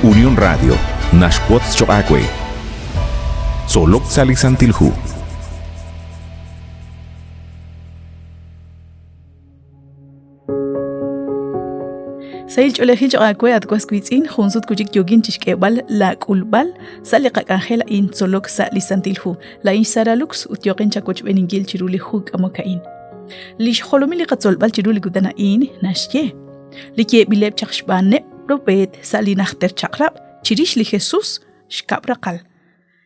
Unión Radio, Nashquatz Choacue. Solok Salisantilhu. Sail Cholehil Choacue at Quasquitzin, Hunsut Kujik Yogin Tishkebal, La Kulbal, Salika Angela in Solok Salisantilhu, La Insaralux, Utyokin Chakoch Beningil Chiruli Huk Amokain. Lish Holomili Katzolbal Chiruli Gudanain, Nashye. Like Bileb Chakshbane, Propet, Salinachter Chakrab, Chirish li Jesus, Shkabrakal.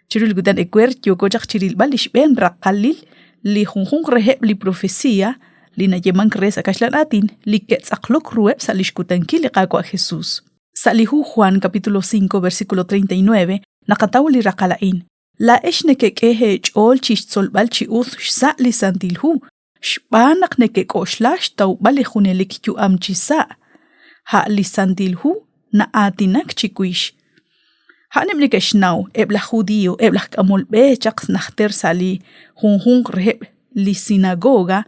Chirul Gudan Equer, Yokojak Chirilbal, Ishben Rakalil, Li Hunhung Reheb li Profecía, Lina Yeman Cresa Kashlanatin, Li Quetzaklok Rueb, Salishkutanki li Qaqua Jesús. Salihu Juan capítulo 5, versículo 39, Nakataw li Rakalain. La Eshnekeke Chol Chichtsolbal Chiuth, Shsa li Santilhu, Shbanak Nekekoslash, Tau Balejunelik Yu Amchisa. Ha li Santilhu, na atinak chikuish. Hanem likeshnaw, ebla judío, ebla kamolbe, chaks nachter sali, hunhung reheb li sinagoga,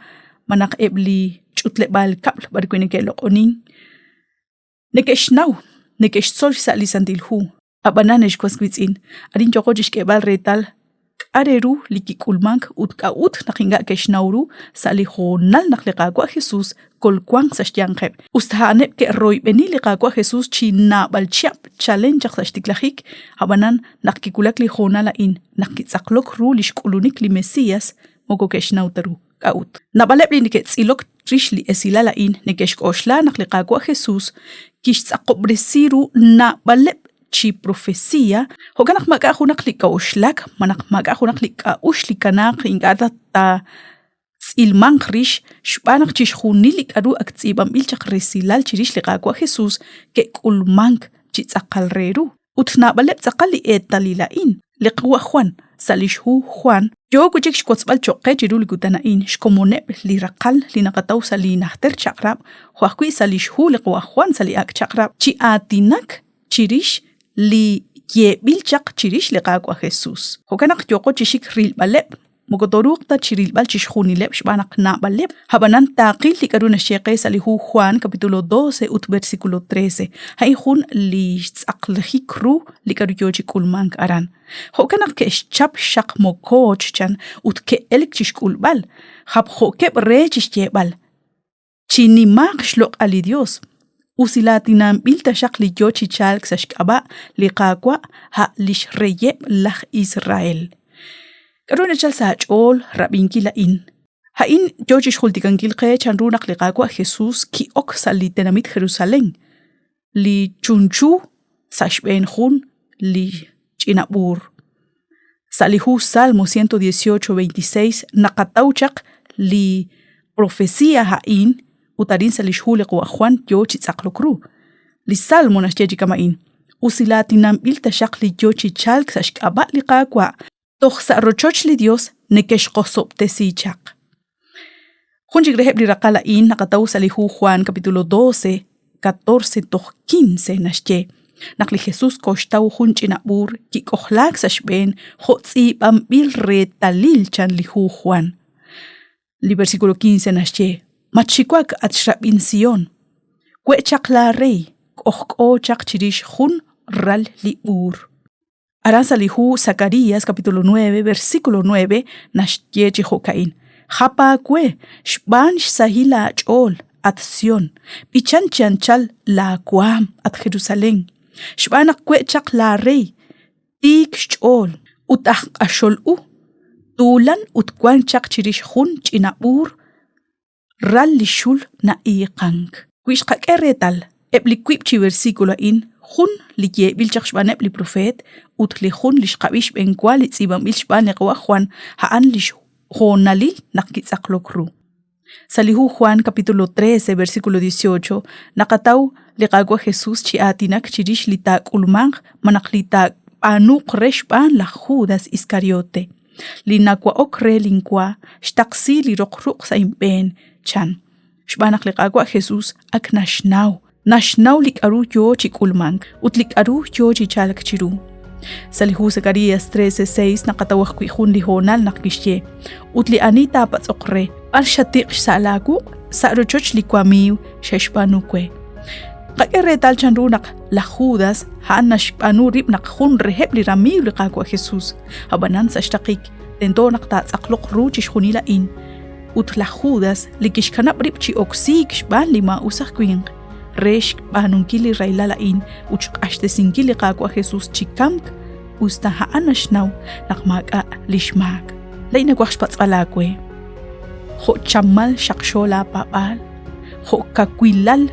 manak ebli chutlebal kapl barkwinekelo onin. Nekeshnaw, nekeshsol sali santilhu, abananesh kwasquitzin, adin chokojish kebal retal, areru likikulmank utkaut nakinga keshnawru, sali honal naklikagwa Jesus, kolkwang sa shtyangheb. Ustahanep ke roy benili kagwa Jesus china balchiap challenge sa shtiklahik, habanan nakikulak li honala in, nakitsaklok ru lishkulunik li Mesías, moko keshnawtaru kaut. Nabalep li niketsilok trish li esilala in, nekeshkoshla naklikagwa Jesus, kishtsakobresiru na balep chi profecía, hoganak magahunak li kaushlak, manak magahunak li kaushlikanaq ingada ta ilman krish, shbanak chishhunilik aru aktsibam ilchak resilal chirish li qaqwa Jesus, ke kulmank chitsakalreru. Utna balep tsakali etalilain, liqwa Juan, salishu Juan, yo kuchik shkotsbal choqe chirul gutanain, shkomonep li raqal li nakataw sali nahter chakrab, huakui salishu liqwa Juan sali ak chakrab, chi atinak chirish li yebilchak chirish li qaqwa Jesus. Hoganak yoko chishik ril balep, Mogotoruk ta chiril bal chishjunileb shbanak na baleb. Habanan taqil li karuna sheqe salihu Juan capítulo 12 ut versículo 13. Hay jun li tsaklhikru li karuyoji kulmank aran. Hokanak ke chap shak mokoch chan ut ke elik chishkulbal. Hab hokeb re chishtebal. Chinimak shlok ali Dios. Usilatinam bilta shak li yochi chalk sashkaba li qaqwa ha lish reyeb lach Israel. Karuna chal sa chol rabinki la in. Ha in jojish hultikan gilqe chanrunak li qaqwa Jesus ki ok sali tenamit Jerusalén. Li chunchu sashben jun li chinabur. Salihu Salmo 118:26 nakatauchak li profecía ha in utarin salishule qwa Juan yochi tsaklokru. Li Salmo nashjeji kama in. Usilatinam bilta shak li yochi chalk sashkaba li qaqwa. Toch sa rochoch li Dios nekesh qosop tesichak. Junjik reheb li raqala in nakataw salihu Juan capítulo 12, 14 toch 15 nashje. Nakli Jesus koshtaw junjinabur ki kohlak sashben hotzi bambil retalil chan lihu Juan. Li versículo 15 nashje. Machikwak at shrabin Sion. Kwe chak la rey, kohko chak chirish jun ral li ur. Aran salihu Zacarías capítulo 9 versículo 9 nashyechi hokain. Japa kwe shban sahila chol at Sion. Pichan chanchal la kwam at Jerusalén. Shbanak kwe chak la rey. Tik chol utah ashol u. Tulan utkwan chak chirish hun chinabur. Ral lishul na iqank. Kwish kakeretal. Eblikwip chi versículo in. Jun li yebil chakshbanep li profet ut li jun li shqabish ben kwali tsibam il shbane qwa Juan haan li honalil nakitsaklokru. Salihu Juan capítulo 13 versículo 18 nakataw li qaqwa Jesus chi atinak chirish li tak ulmang manak li tak anuk reshban la Judas Iscariote. Li nakwa okre linkwa shtaksi li rokruk sa impen chan. Shbanak li qaqwa Jesus ak nashnaw. Nashnaw lik aru yo chikulmank, utlik aru yo chichalak chiru. Salihu Zacarías 13:6 nakatawak kuihun li honal nakishye. Utli anita patsokre, ar shatik salaku, sa rochoch li kwamiw, sheshpanukwe. Qaqere tal chanrunak la Judas hanash panurib nak hun reheb li ramib li qaqwa Jesus abanan sa shtaqik tentonak ta aqloq ruchish hunila in ut la Judas likish kanap rib chi oksik shban lima usaq kwing resh banunkili railala in uch ashte singili qaqwa Jesus chikamk usta hanash naw nakmaqa lishmak laina kwax patsqalakwe ho chamal shakshola papal ho kakwilal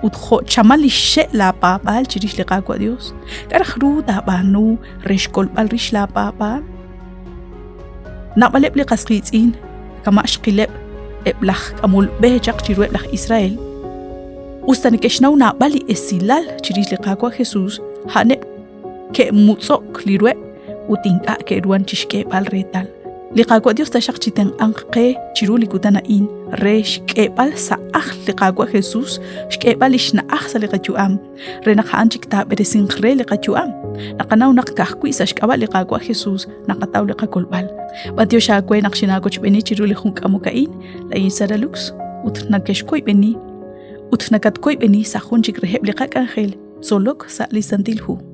utjo chamal ishe la papal chirish le qaqwa Dios karkhru da banu reshkol bal rish la papal nabaleb li qasqitin kama ashqileb eblakh kamul behjaq chiru eblakh Israel ustanekeshnaw nabali esilal chirish le qaqwa Jesus hane ke mutsok lirwe utinqa ke ruan chishke bal retal liqaqwa Dios tashaq chiten anqe chiruli kutana in resh kebal sa liqaqwa Jesus shkebal ishna sa liqachuam renaq anchik ta beresin khre liqachuam naqanaw naqkahku isa shkabal liqaqwa Jesus naqataw liqakolbal batyo shaqwe naqshina kochbeni chiruli khunkamukain la insaralux utnakeshkoy beni utnakat koy beni sa khunchik reheb liqaq angel solok sa lisantilhu